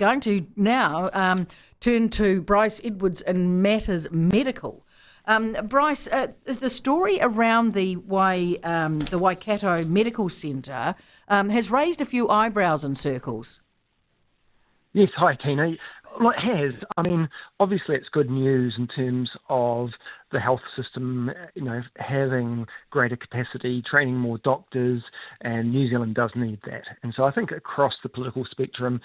going to now turn to Bryce Edwards and matters medical. Bryce, the story around the Waikato Medical Centre has raised a few eyebrows in circles. Yes, hi Tina. Well, it has. I mean, obviously it's good news in terms of the health system, having greater capacity, training more doctors, and New Zealand does need that. And so I think across the political spectrum,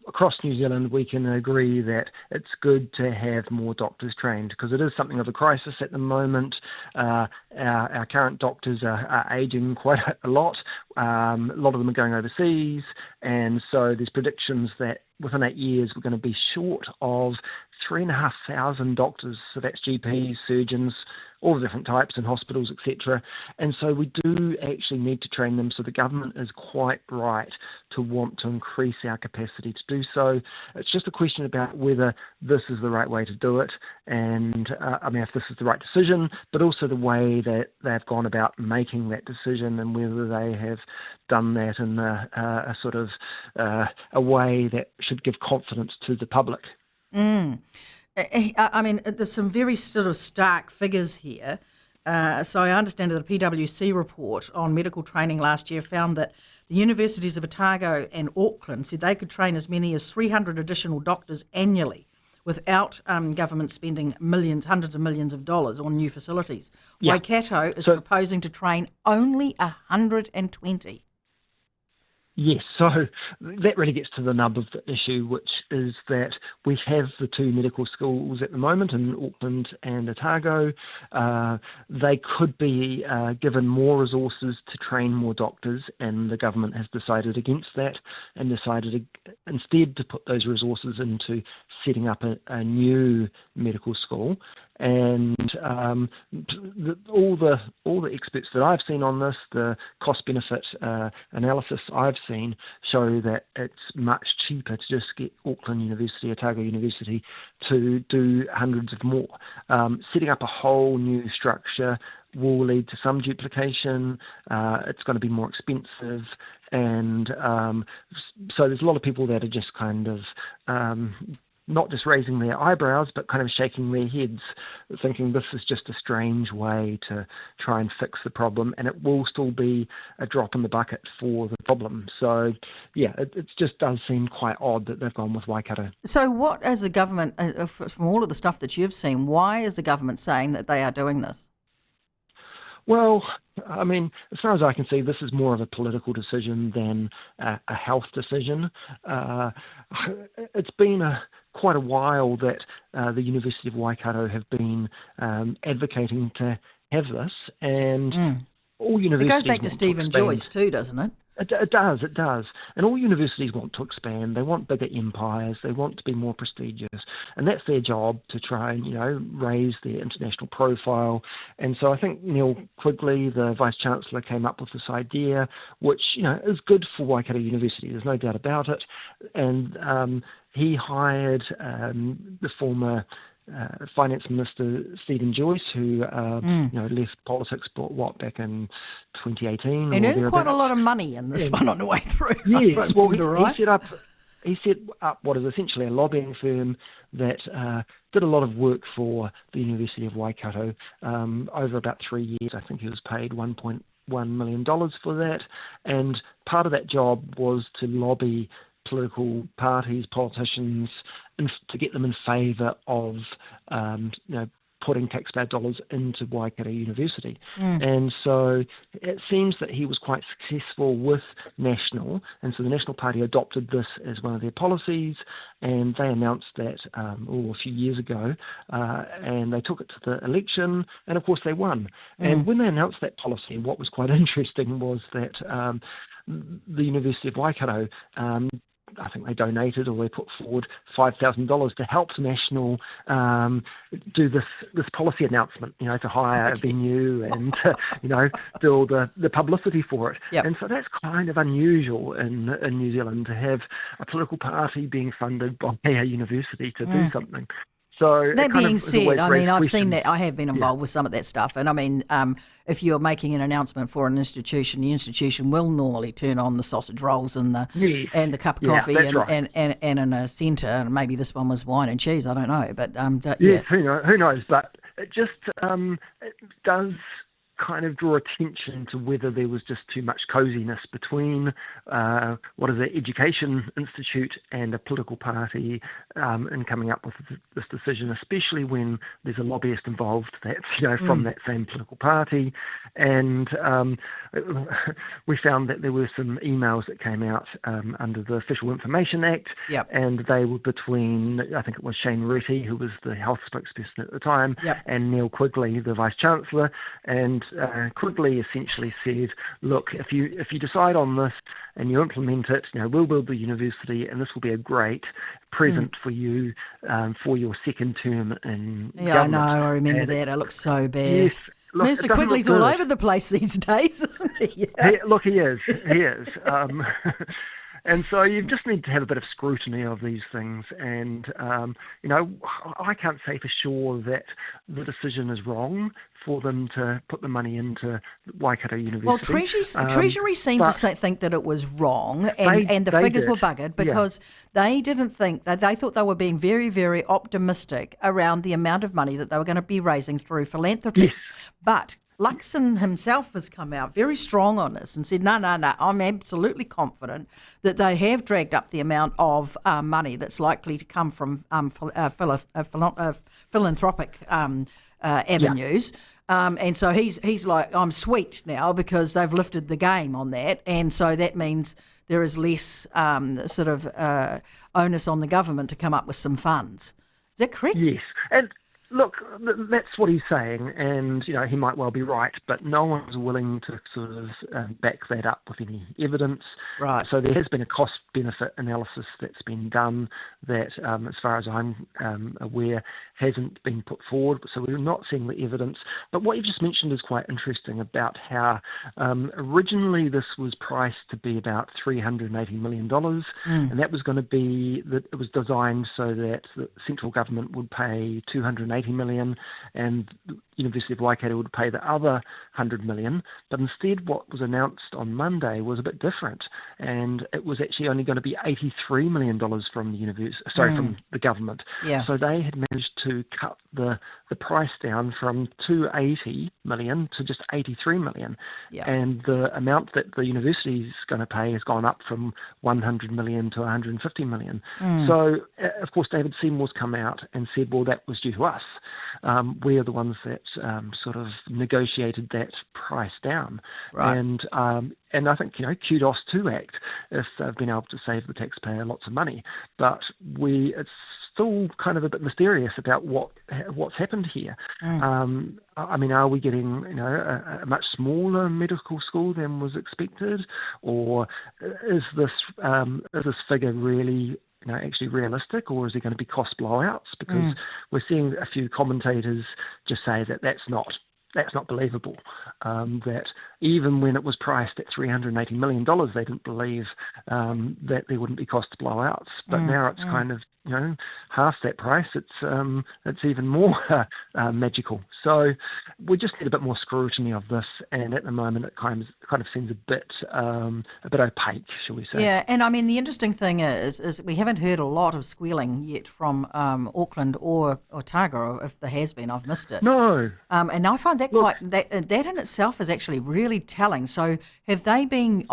across New Zealand, we can agree that it's good to have more doctors trained because it is something of a crisis at the moment. Our current doctors are ageing quite a lot. A lot of them are going overseas, and so there's predictions that within 8 years we're going to be short of 3,500 doctors, so that's GPs, surgeons, all the different types in hospitals, etc. And so we do actually need to train them, so the government is quite right to want to increase our capacity to do so. It's just a question about whether this is the right way to do it, and if this is the right decision, but also the way that they've gone about making that decision and whether they have done that in a sort of a way that should give confidence to the public. I mean, there's some very sort of stark figures here. So I understand that the PwC report on medical training last year found that the universities of Otago and Auckland said they could train as many as 300 additional doctors annually without government spending hundreds of millions of dollars on new facilities. Yeah. Waikato is proposing to train only 120. Yes, so that really gets to the nub of the issue, which is that we have the two medical schools at the moment in Auckland and Otago. They could be given more resources to train more doctors, and the government has decided against that and decided instead to put those resources into setting up a new medical school. And all the experts that I've seen on this, the cost-benefit analysis I've seen, show that it's much cheaper to just get Auckland University, Otago University to do hundreds of more. Setting up a whole new structure will lead to some duplication. It's going to be more expensive. And so there's a lot of people that are just kind of not just raising their eyebrows, but kind of shaking their heads, thinking this is just a strange way to try and fix the problem, and it will still be a drop in the bucket for the problem. So, yeah, it just does seem quite odd that they've gone with Waikato. So what, as the government, from all of the stuff that you've seen, why is the government saying that they are doing this? Well, I mean, as far as I can see, this is more of a political decision than a health decision. It's been quite a while that the University of Waikato have been advocating to have this, and all universities. It goes back to Stephen Joyce too, doesn't it? It does. And all universities want to expand. They want bigger empires. They want to be more prestigious. And that's their job, to try and, raise their international profile. And so I think Neil Quigley, the Vice-Chancellor, came up with this idea, which, is good for Waikato University. There's no doubt about it. And he hired the former Finance Minister Stephen Joyce, who left politics back in 2018. And earned quite a lot of money in this one on the way through. Yes, well, he set up what is essentially a lobbying firm that did a lot of work for the University of Waikato over about 3 years. I think he was paid $1.1 million for that, and part of that job was to lobby political parties, politicians, to get them in favour of, putting taxpayer dollars into Waikato University. And so it seems that he was quite successful with National, and so the National Party adopted this as one of their policies, and they announced that a few years ago, and they took it to the election, and of course they won. And when they announced that policy, what was quite interesting was that the University of Waikato, I think they donated, or they put forward $5,000 to help National do this policy announcement, to hire a venue and do all the publicity for it. Yep. And so that's kind of unusual in New Zealand, to have a political party being funded by a university to do something. So that being said, I mean, I've seen questions. that. I have been involved with some of that stuff, and I mean, if you're making an announcement for an institution, the institution will normally turn on the sausage rolls and Yes. the cup of Yeah, coffee that's right. and in a centre, and maybe this one was wine and cheese. I don't know, but Yes, yeah. who knows? But it just it does kind of draw attention to whether there was just too much coziness between what is an education institute and a political party in coming up with this decision, especially when there's a lobbyist involved that's from that same political party. And we found that there were some emails that came out under the Official Information Act, Yep. and they were between, I think it was Shane Reti, who was the health spokesperson at the time, Yep. and Neil Quigley, the Vice Chancellor. And Quigley essentially said, look, if you decide on this and you implement it, we'll build the university, and this will be a great present for you for your second term in government. I know. I remember that. It looks so bad. Yes. Look, Mr. Quigley's all over the place these days, isn't he? Look, he is. He is. And so you just need to have a bit of scrutiny of these things. And, I can't say for sure that the decision is wrong for them to put the money into Waikato University. Well, Treasury seemed to think that it was wrong, and the figures were buggered because they didn't think that they thought they were being very, very optimistic around the amount of money that they were going to be raising through philanthropy. Yes. But Luxon himself has come out very strong on this and said, no, I'm absolutely confident that they have dragged up the amount of money that's likely to come from philanthropic avenues. And so he's like, I'm sweet now because they've lifted the game on that. And so that means there is less onus on the government to come up with some funds. Is that correct? Yes. And look, that's what he's saying, and he might well be right, but no one's willing to sort of back that up with any evidence. Right. So there has been a cost-benefit analysis that's been done that, as far as I'm aware, hasn't been put forward. So we're not seeing the evidence. But what you just mentioned is quite interesting about how originally this was priced to be about $380 million, and that was going to be that it was designed so that the central government would pay $280 million, and the University of Waikato would pay the other $100 million. But instead, what was announced on Monday was a bit different, and it was actually only going to be $83 million from the from the government. Yeah. So they had managed to cut the price down from $280 million to just $83 million. Yeah. And the amount that the university is going to pay has gone up from $100 million to $150 million. So, of course, David Seymour's come out and said, well, that was due to us. We are the ones that sort of negotiated that price down. Right. And I think, kudos to ACT if they've been able to save the taxpayer lots of money. But it's still kind of a bit mysterious about what's happened here. I mean, are we getting a much smaller medical school than was expected, or is this figure really actually realistic, or is there going to be cost blowouts? Because we're seeing a few commentators just say that that's not believable. That even when it was priced at $380 million, they didn't believe that there wouldn't be cost blowouts. But now it's kind of half that price. It's even more magical. So we just need a bit more scrutiny of this, and at the moment it kind of seems a bit opaque, shall we say? Yeah, and I mean the interesting thing is we haven't heard a lot of squealing yet from Auckland or Otago. Or if there has been, I've missed it. No. And I find that that in itself is actually really telling. So have they been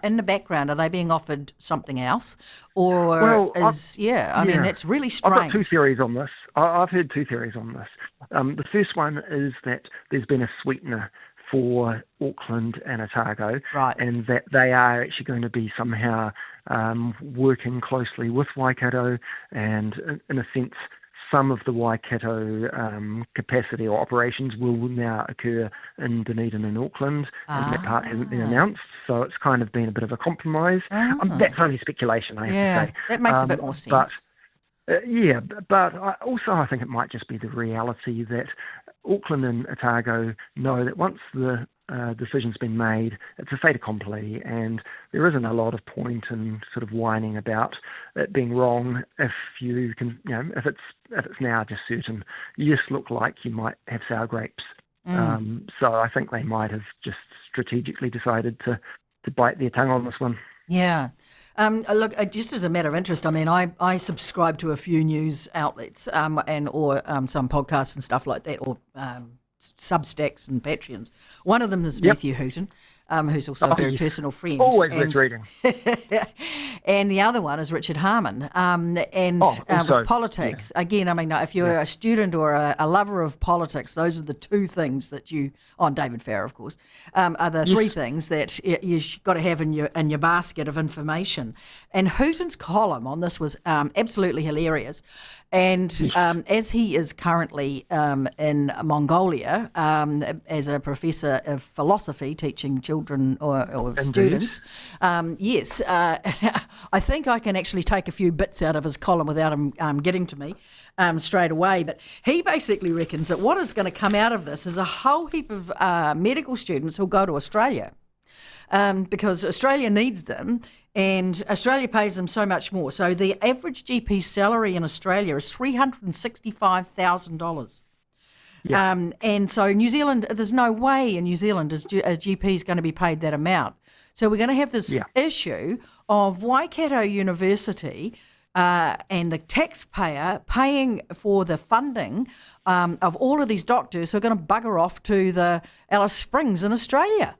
in the background? Are they being offered something else, or I mean that's really strange. I've got two theories on this. I've heard two theories on this. The first one is that there's been a sweetener for Auckland and Otago, right, and that they are actually going to be somehow working closely with Waikato, and in a sense, some of the Waikato capacity or operations will now occur in Dunedin and Auckland, and that part hasn't been announced, so it's kind of been a bit of a compromise. That's only speculation, I have to say. That makes a bit more sense. Yeah, but I think it might just be the reality that Auckland and Otago know that once the decision's been made, it's a fait accompli, and there isn't a lot of point in sort of whining about it being wrong if you can, if it's now just certain. You just look like you might have sour grapes. So I think they might have just strategically decided to bite their tongue on this one. Yeah. Look, just as a matter of interest, I mean, I subscribe to a few news outlets or some podcasts and stuff like that, or Substacks and Patreons. One of them is Matthew Hooton, who's also a very personal friend. Always worth reading. And the other one is Richard Harman. With politics, again, I mean, if you're a student or a lover of politics, those are the two things that David Farrar, of course, are the three things that you've got to have in your basket of information. And Hooton's column on this was absolutely hilarious. And as he is currently in Mongolia as a professor of philosophy, teaching children or students, I think I can actually take a few bits out of his column without him getting to me straight away. But he basically reckons that what is going to come out of this is a whole heap of medical students who'll go to Australia. Because Australia needs them, and Australia pays them so much more. So the average GP salary in Australia is $365,000. Yeah. And so New Zealand, there's no way in New Zealand a GP is going to be paid that amount. So we're going to have this issue of Waikato University and the taxpayer paying for the funding of all of these doctors who are going to bugger off to the Alice Springs in Australia.